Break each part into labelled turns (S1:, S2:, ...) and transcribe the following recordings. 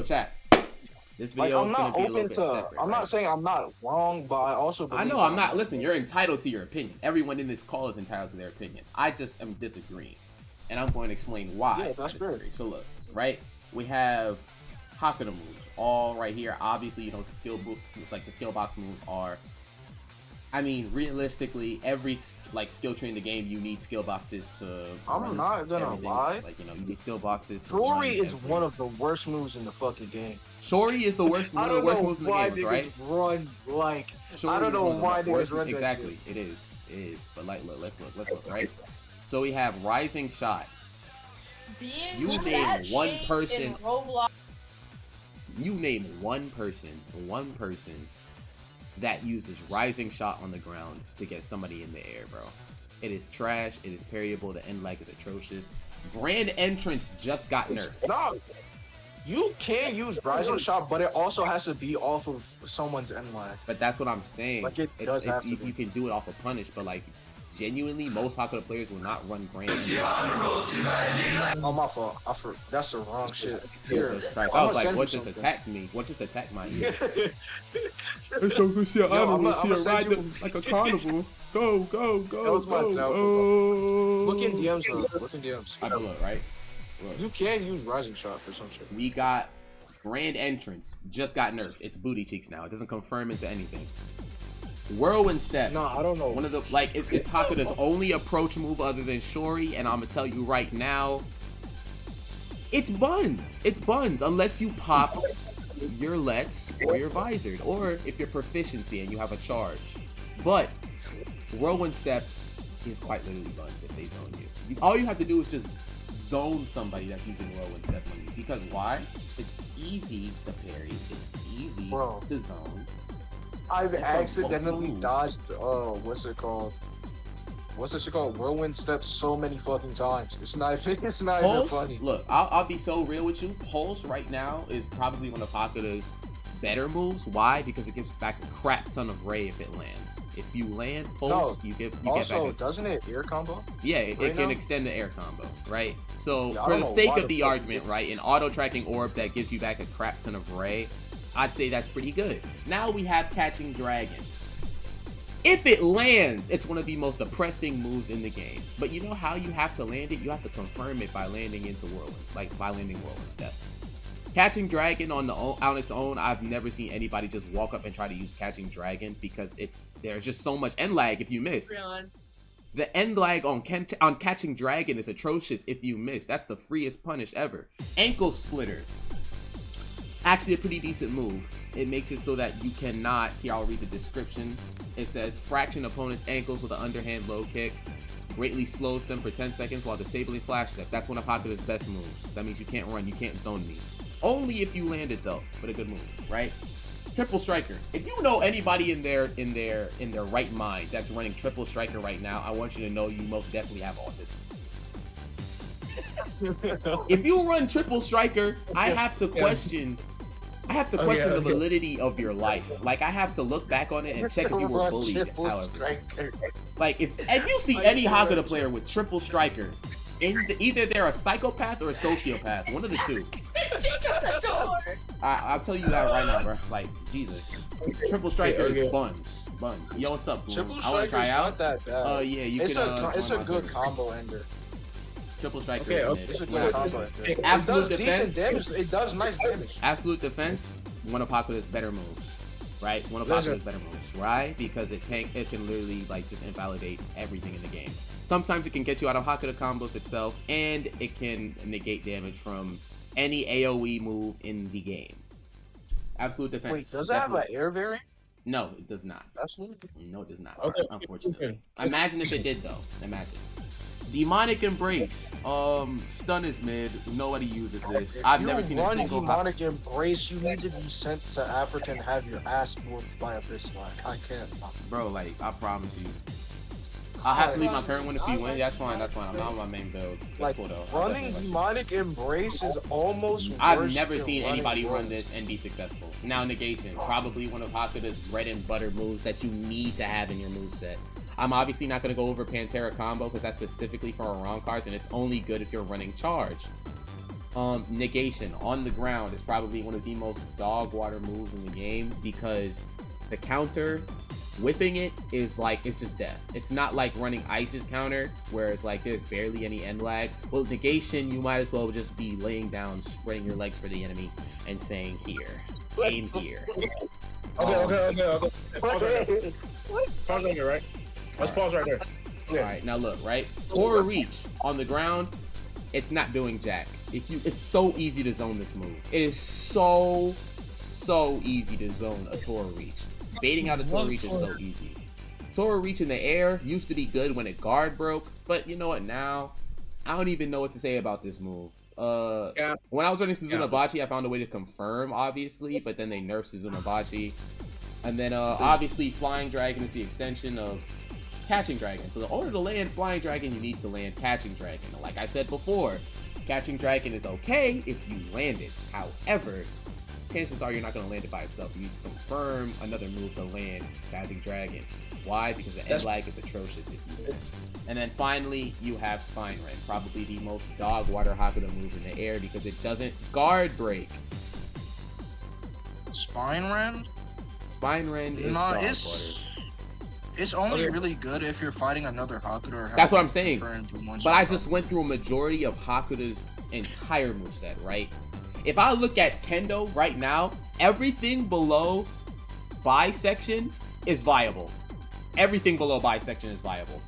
S1: chat. This
S2: Like,
S1: video
S2: I'm
S1: is gonna
S2: not
S1: be a little
S2: open
S1: bit
S2: to.
S1: separate.
S2: I'm
S1: right?
S2: not saying I'm not wrong, but I also believe
S1: I know
S2: that
S1: I'm not. Listen, you're entitled to your opinion. Everyone in this call is entitled to their opinion. I just am disagreeing, and I'm going to explain why
S2: Yeah, that's
S1: I disagree.
S2: fair.
S1: So look, right? We have Hakuda moves all right here. Obviously, you know the the skill box moves are. I mean, realistically, every like skill tree in the game, you need skill boxes to.
S2: I'm not gonna lie.
S1: Like, you know, you need skill boxes.
S2: Shori is one of the worst moves in the fucking game.
S1: Shori is the worst. One of the worst moves in the game, right?
S2: Run like.
S1: Shori
S2: I don't know why niggas run
S1: exactly.
S2: that shit.
S1: It is. But like, look, let's look, right? So we have Rising Shot. You name one person. You name one person that uses Rising Shot on the ground to get somebody in the air, bro. It is trash. It is parryable. The end lag is atrocious. Grand Entrance just got nerfed.
S2: No, you can use Rising Shot, but it also has to be off of someone's end lag.
S1: But that's what I'm saying.
S2: Like, it does have to
S1: you can do it off of punish, but like genuinely, most Hakuda players will not run Grand Entrance.
S2: Oh, my fault. That's the wrong shit.
S1: Jesus Christ. I was like, what just attacked me? What just attacked my ears? It's so good to see an animal, see a ride like a carnival. Go.
S2: That was myself. Look in DMs, though. Look in DMs.
S1: I look, right? Look.
S2: You can use Rising Shot for some shit.
S1: We got Grand Entrance. Just got nerfed. It's booty cheeks now. It doesn't confirm into anything. Whirlwind Step.
S2: No, I don't know.
S1: One of the, like, it's Hakuda's only approach move other than Shori, and I'm gonna tell you right now, it's buns. It's buns unless you pop your lets or your visored, or if you're proficiency and you have a charge. But Whirlwind Step is quite literally buns if they zone you. All you have to do is just zone somebody that's using Whirlwind Step on you. Because why? It's easy to parry. It's easy to zone.
S2: I've accidentally dodged, what's it called? Whirlwind Step so many fucking times. It's not even funny.
S1: Look, I'll be so real with you. Pulse right now is probably one of Hakuda's better moves. Why? Because it gives back a crap ton of ray if it lands. If you land Pulse, you get back a...
S2: doesn't it air combo?
S1: Yeah, it can extend the air combo, right? So for the sake of the argument, right, an auto tracking orb that gives you back a crap ton of ray, I'd say that's pretty good. Now we have Catching Dragon. If it lands, it's one of the most depressing moves in the game. But you know how you have to land it? You have to confirm it by landing into Whirlwind, like by landing Whirlwind Step. Catching Dragon on its own, I've never seen anybody just walk up and try to use Catching Dragon because there's just so much end lag if you miss. The end lag on Catching Dragon is atrocious if you miss. That's the freest punish ever. Ankle Splitter. Actually a pretty decent move. It makes it so that you cannot, here I'll read the description. It says, fraction opponent's ankles with an underhand low kick. Greatly slows them for 10 seconds while disabling flash step. That's one of Hakuda's best moves. That means you can't run, you can't zone me. Only if you land it though, but a good move, right? Triple Striker. If you know anybody in their right mind that's running Triple Striker right now, I want you to know you most definitely have autism. If you run Triple Striker, I have to question the validity of your life. Like, I have to look back on it and check if you were bullied. Like, if you see any Hakuda player with Triple Striker, either they're a psychopath or a sociopath. One of the two. I'll tell you that right now, bro. Like, Jesus. Triple Striker is buns. Yo, what's up, Bloom?
S2: Triple
S1: I want to try out.
S2: Not that bad.
S1: Yeah, you
S2: it's
S1: can.
S2: It's a good combo ender.
S1: Triple Striker
S2: It's a good combo ender.
S1: Absolute Defense.
S2: Damage. It does nice damage.
S1: Absolute Defense, one of Hakuda's better moves. Right? One of Hakuda's better moves. Right? Because it can literally like just invalidate everything in the game. Sometimes it can get you out of Hakuda combos itself, and it can negate damage from any AoE move in the game. Absolute Defense.
S2: Wait, does it have an air variant?
S1: No, it does not.
S2: Absolutely.
S1: No, it does not. Okay. Unfortunately. Imagine if it did, though. Imagine. Demonic Embrace. Stun is mid. Nobody uses this. I've never seen a single
S2: Demonic Embrace. You need to be sent to Africa and have your ass whooped by a bitch. Like, I can't.
S1: Bro, like, I promise you. I'll have to leave my current one if you win. That's fine. I'm not on my main build. That's
S2: like,
S1: cool though.
S2: Running Demonic Embrace is almost
S1: I've never seen anybody run this and be successful. Now, Negation. Probably one of Hakuda's bread and butter moves that you need to have in your moveset. I'm obviously not going to go over Pantera Combo because that's specifically for Aron cards, and it's only good if you're running Charge. Negation on the ground is probably one of the most dog water moves in the game because the counter whiffing it is like, it's just death. It's not like running Ice's counter where it's like there's barely any end lag. Well, negation, you might as well just be laying down, spreading your legs for the enemy and saying here, aim here.
S3: Okay. Pause right there, right? Let's pause right there.
S1: All right, now look, right? Tora Reach on the ground, it's not doing jack. It's so easy to zone this move. It is so easy to zone a Tora Reach. Baiting out a Tora Reach is so easy. Tora Reach in the air used to be good when it guard broke, but you know what? Now I don't even know what to say about this move. When I was running Suzuna Bachi, I found a way to confirm, obviously, but then they nerfed Suzuna Bachi. And then obviously Flying Dragon is the extension of Catching Dragon. So in order to land Flying Dragon, you need to land Catching Dragon. Like I said before, Catching Dragon is okay if you land it. However, chances are you're not going to land it by itself. You need to confirm another move to land Catching Dragon. Why? Because the end lag is atrocious if you miss. And then finally, you have Spine Rend, probably the most dog water Hakuda move in the air because it doesn't guard break.
S4: Spine Rend?
S1: Spine Rend is dog water.
S4: It's only really good if you're fighting another Hakuda or
S1: That's what I'm saying. But I just went through a majority of Hakuda's entire moveset, right? If I look at Kendo right now, everything below bisection is viable. Everything below bisection is viable.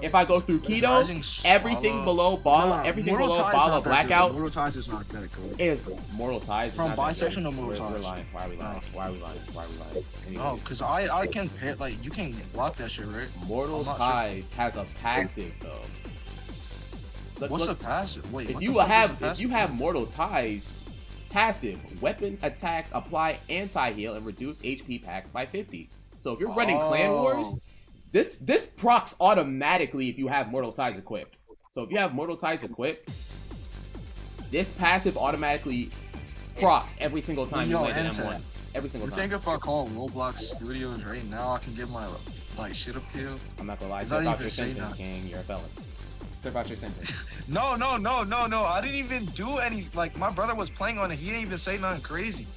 S1: If I go through Keto, everything below Bala, everything below Bala Blackout
S2: Mortal Ties is not that good.
S1: is Mortal Ties.
S4: From bisection to Mortal Ties.
S1: We're lying. Why are we lying?
S4: No, because I can hit, like, you can block that shit, right?
S1: Mortal Ties has a passive though.
S4: What's the passive? Wait,
S1: if you have Mortal Ties, passive weapon attacks apply anti-heal and reduce HP packs by 50. So if you're running Clan Wars, this procs automatically if you have Mortal Ties equipped. So if you have Mortal Ties equipped, this passive automatically procs every single time you land an M1. Every single time.
S4: You think if I call Roblox Studios right now, I can get my shit appealed?
S1: I'm not gonna lie. Serve out your sentence, gang. You're a felon. Serve out your sentence.
S4: No. I didn't even do any. Like, my brother was playing on it. He didn't even say nothing crazy.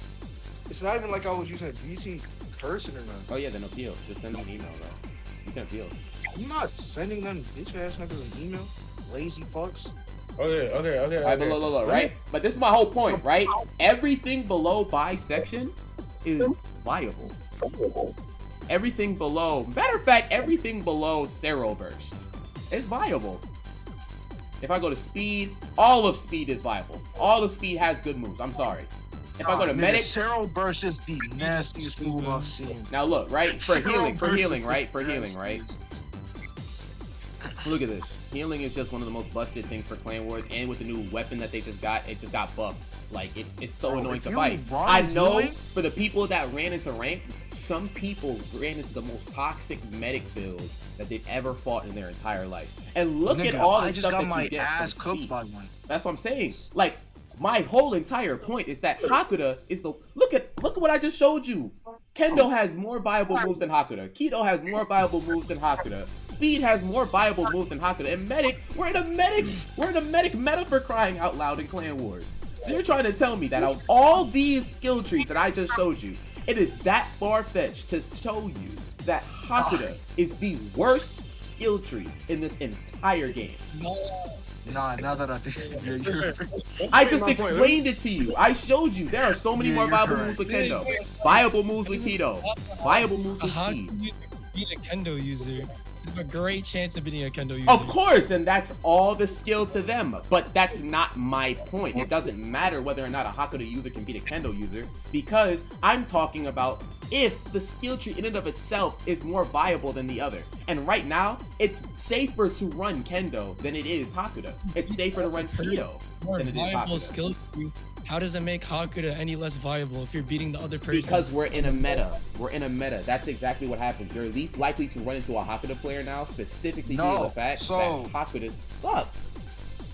S2: It's not even like I was using a DC person or nothing.
S1: Oh yeah, then appeal. Just send them an email, bro. You can appeal.
S2: I'm not sending them bitch ass niggas an email. Lazy fucks.
S3: Okay.
S1: Alright, but look, right? But this is my whole point, right? Everything below bisection is viable. Everything below, matter of fact, everything below Cero Burst is viable. If I go to speed, all of speed is viable. All of speed has good moves. I'm sorry. If I go to medic,
S4: Cero Burst is the nastiest move I've seen.
S1: Now look, right? For healing, right? Look at this. Healing is just one of the most busted things for Clan Wars, and with the new weapon that they just got, it just got buffed. Like, it's so annoying to fight. I know for the people that ran into ranked, some people ran into the most toxic medic build that they've ever fought in their entire life. And look at all the stuff that you get from speed. That's what I'm saying. Like, my whole entire point is that Hakuda is the look at what I just showed you. Kendo has more viable moves than Hakuda. Keto has more viable moves than Hakuda. Speed has more viable moves than Hakuda. And medic, we're in a medic meta for crying out loud in Clan Wars. So you're trying to tell me that of all these skill trees that I just showed you, it is that far-fetched to show you that Hakuda is the worst skill tree in this entire game.
S4: Nah, now that I think
S1: I just explained it to you. I showed you. There are so many more viable moves with Kendo. Viable moves with Keto. Viable moves with Speed.
S5: Being a Kendo user, you have a great chance of being a Kendo user.
S1: Of course, and that's all the skill to them. But that's not my point. It doesn't matter whether or not a Hakuda user can beat a Kendo user, because I'm talking about if the skill tree in and of itself is more viable than the other. And right now, it's safer to run Kendo than it is Hakuda. It's safer to run Keto than it is Hakuda.
S5: Skill tree. How does it make Hakuda any less viable if you're beating the other person?
S1: Because we're in a meta. We're in a meta. That's exactly what happens. You're least likely to run into a Hakuda player now, specifically due to the fact that Hakuda sucks.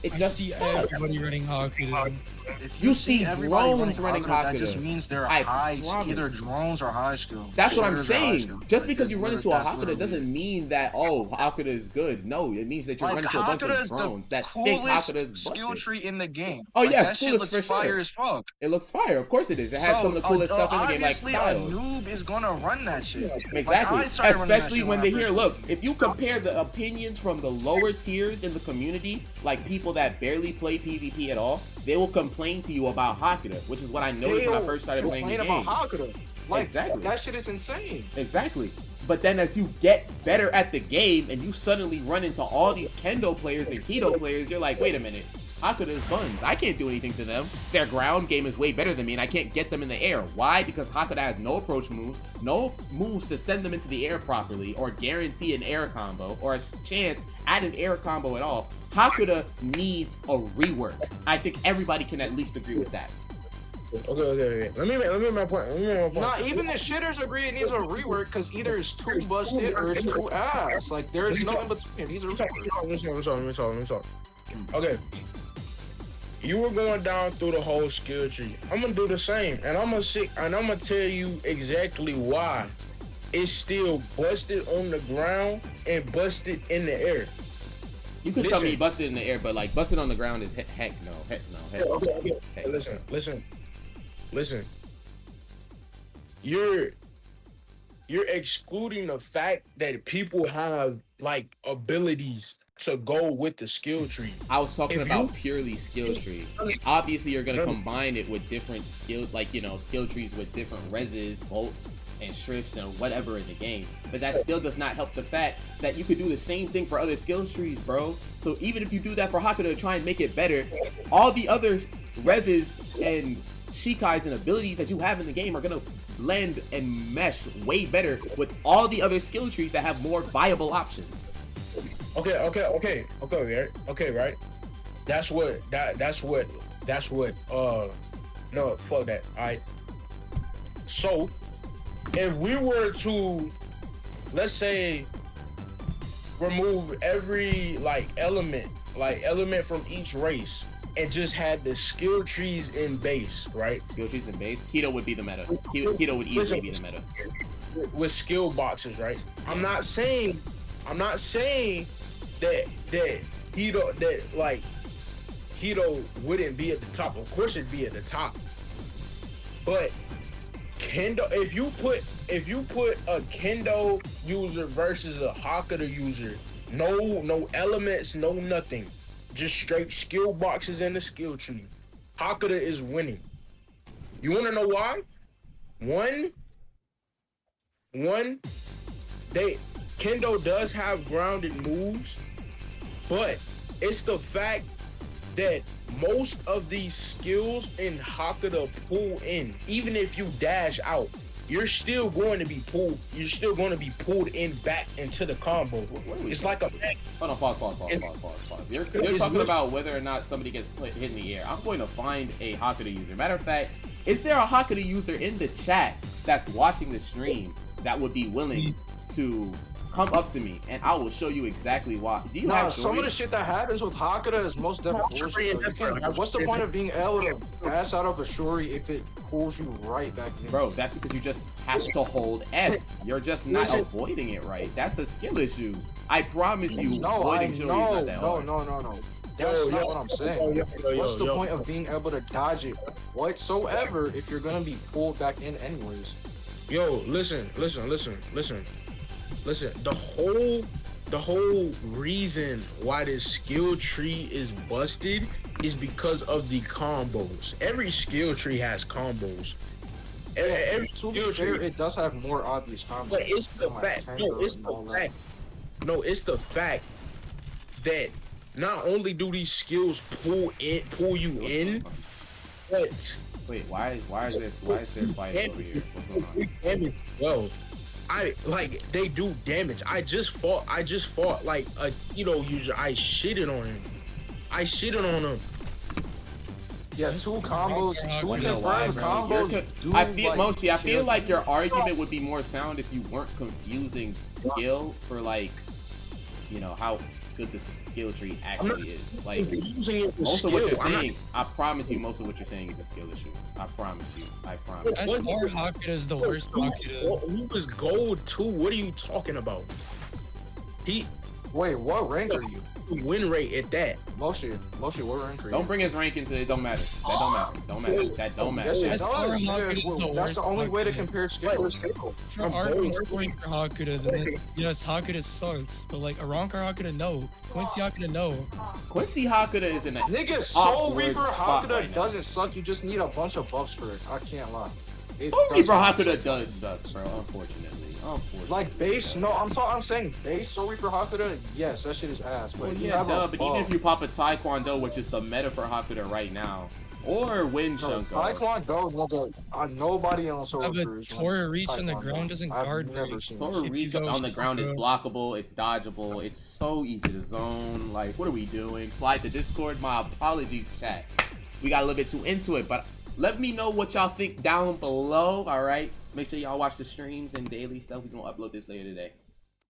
S1: It
S5: I
S1: just
S5: see
S1: sucks.
S5: everybody running Hakuda.
S4: If
S1: You see
S4: everybody
S1: drones running
S4: Hakuda, that
S1: Hakuda.
S4: just means they're
S1: I
S4: high,
S1: promise.
S4: either drones or high skill.
S1: That's what I'm
S4: Shooters are high
S1: saying.
S4: skill.
S1: Just
S4: Like,
S1: because you run into a
S4: that's
S1: Hakuda
S4: literally
S1: doesn't
S4: it.
S1: mean that, oh, Hakuda is good. No, it means that you're
S4: Like,
S1: running into a bunch
S4: Hakuda
S1: of
S4: is the
S1: drones that think
S4: coolest
S1: Hakuda is
S4: skill
S1: busted.
S4: tree in the game.
S1: Oh,
S4: Like,
S1: yeah,
S4: that shit
S1: coolest
S4: looks
S1: for
S4: fire
S1: sure.
S4: as fuck.
S1: It looks fire. Of course it is. It has some of the coolest stuff in the game, like
S4: obviously,
S1: styles.
S4: a noob is gonna run that shit.
S1: Exactly.
S4: Like, I started running that
S1: Especially
S4: shit
S1: when
S4: I
S1: they
S4: first
S1: hear,
S4: played.
S1: look, if you compare the opinions from the lower tiers in the community, like people that barely play PvP at all, they will complain to you about Hakuda, which is what I noticed when I first started playing the game.
S2: About Hakuda. Like,
S1: Exactly.
S2: that shit is insane.
S1: Exactly. But then as you get better at the game and you suddenly run into all these Kendo players and Keto players, you're like, wait a minute, Hakuda is buns. I can't do anything to them. Their ground game is way better than me and I can't get them in the air. Why? Because Hakuda has no approach moves, no moves to send them into the air properly or guarantee an air combo or a chance at an air combo at all. Hakuda needs a rework. I think everybody can at least agree with that.
S3: Okay. Let me make my point.
S2: Nah, even the shitters agree it needs a rework because either it's too busted or it's too ass. Like, there's no in between. These are
S3: Let me talk. Okay. You were going down through the whole skill tree. I'm gonna do the same, and I'm gonna tell you exactly why it's still busted on the ground and busted in the air.
S1: You could tell me busted in the air, but like busted on the ground is heck no.
S3: Okay.
S1: Heck.
S3: Listen. You're excluding the fact that people have like abilities to go with the skill tree.
S1: I was talking about purely skill tree. Obviously, you're gonna combine it with different skill, like skill trees with different reses, bolts, and shrifts and whatever in the game. But that still does not help the fact that you could do the same thing for other skill trees, bro. So even if you do that for Hakuda to try and make it better, all the other reses and shikais and abilities that you have in the game are gonna blend and mesh way better with all the other skill trees that have more viable options.
S3: Okay, right? That's what no, fuck that. Alright. So if we were to, let's say, remove every element from each race and just had the skill trees in base, right?
S1: Skill trees in base. Keto would be the meta. Keto would easily be the meta.
S3: With skill boxes, right? I'm not saying that Keto wouldn't be at the top. Of course it'd be at the top. But Kendo, if you put a Kendo user versus a Hakuda user, no elements, no nothing, just straight skill boxes in the skill tree, Hakuda is winning. You wanna know why? One, Kendo does have grounded moves, but it's the fact that most of these skills in Hakuda pull in. Even if you dash out, you're still going to be pulled in back into the combo. It's like a...
S1: Hold on, pause. You're talking about whether or not somebody gets hit in the air. I'm going to find a Hakuda user. Matter of fact, is there a Hakuda user in the chat that's watching the stream that would be willing to come up to me and I will show you exactly why? Do you have
S2: some of the shit that happens with Hakuda is most definitely bullshit. What's the point of being able to pass out of a shuri if it pulls you right back in?
S1: Bro, that's because you just have to hold F. You're just not avoiding it right. That's a skill issue. I promise you, avoiding shuri is not that hard.
S2: No. That's not what I'm saying. What's the point of being able to dodge it whatsoever if you're gonna be pulled back in anyways?
S3: Yo, listen. The whole reason why this skill tree is busted is because of the combos. Every skill tree has combos. Every
S2: to be fair, it does have more obvious combos.
S3: But it's the fact. It's the fact that not only do these skills pull you in, but
S1: wait, why is there fight over here? What's going on?
S3: Well, they do damage. I just fought like a user. I shitted on him.
S2: Yeah, two combos, two confirmed combos.
S1: I feel like your argument would be more sound if you weren't confusing skill for you know, how good this skill tree actually is. Like,
S3: using it
S1: most
S3: skill.
S1: of what you're saying, I promise you, most of what you're saying is a skill issue. I promise you. I promise.
S5: As far Hakuda is the worst Hakuda.
S3: He was gold 2. What are you talking about?
S2: Wait, what rank are you?
S3: Win rate at that.
S2: Moshi, what rank are you?
S1: Don't bring his rank into it. It don't matter. That don't matter. Don't matter. That don't matter.
S2: Yes, it
S5: As
S2: does.
S5: far as
S2: Yeah,
S5: Hakuda is the
S2: that's
S5: worst
S2: the only way to
S5: Hakuda.
S2: compare skills.
S5: For arguing scoring for Hakuda, then yes, Hakuda sucks. But like Arankar Hakuda, no. Quincy Hakuda, no.
S1: Quincy Hakuda is in that
S2: Nigga, Soul
S1: awkward
S2: Reaper
S1: spot
S2: Hakuda
S1: right now.
S2: doesn't suck. You just need a bunch of buffs for it. I can't lie.
S1: Soul Reaper Hakuda does suck, bro. Unfortunately.
S2: Like base, no, I'm saying base Soul Reaper Hakuda, yes, that shit is ass. But
S1: Well,
S2: you
S1: yeah,
S2: have
S1: duh,
S2: a
S1: but
S2: buff.
S1: even if you pop a Taekwondo, which is the meta for Hakuda right now, or Wind
S2: No,
S1: Shunko.
S2: Taekwondo, nigga, nobody on Soul
S5: Have a
S2: Reaper is
S5: Tora reach on the
S2: Taekwondo.
S5: ground doesn't
S2: I've
S5: guard
S2: never
S5: break.
S2: seen
S1: Tora
S2: that.
S1: reach on the ground is blockable, it's dodgeable, it's so easy to zone. Like, what are we doing? Slide the Discord? My apologies, chat. We got a little bit too into it, but let me know what y'all think down below, alright? Make sure y'all watch the streams and daily stuff. We're gonna upload this later today.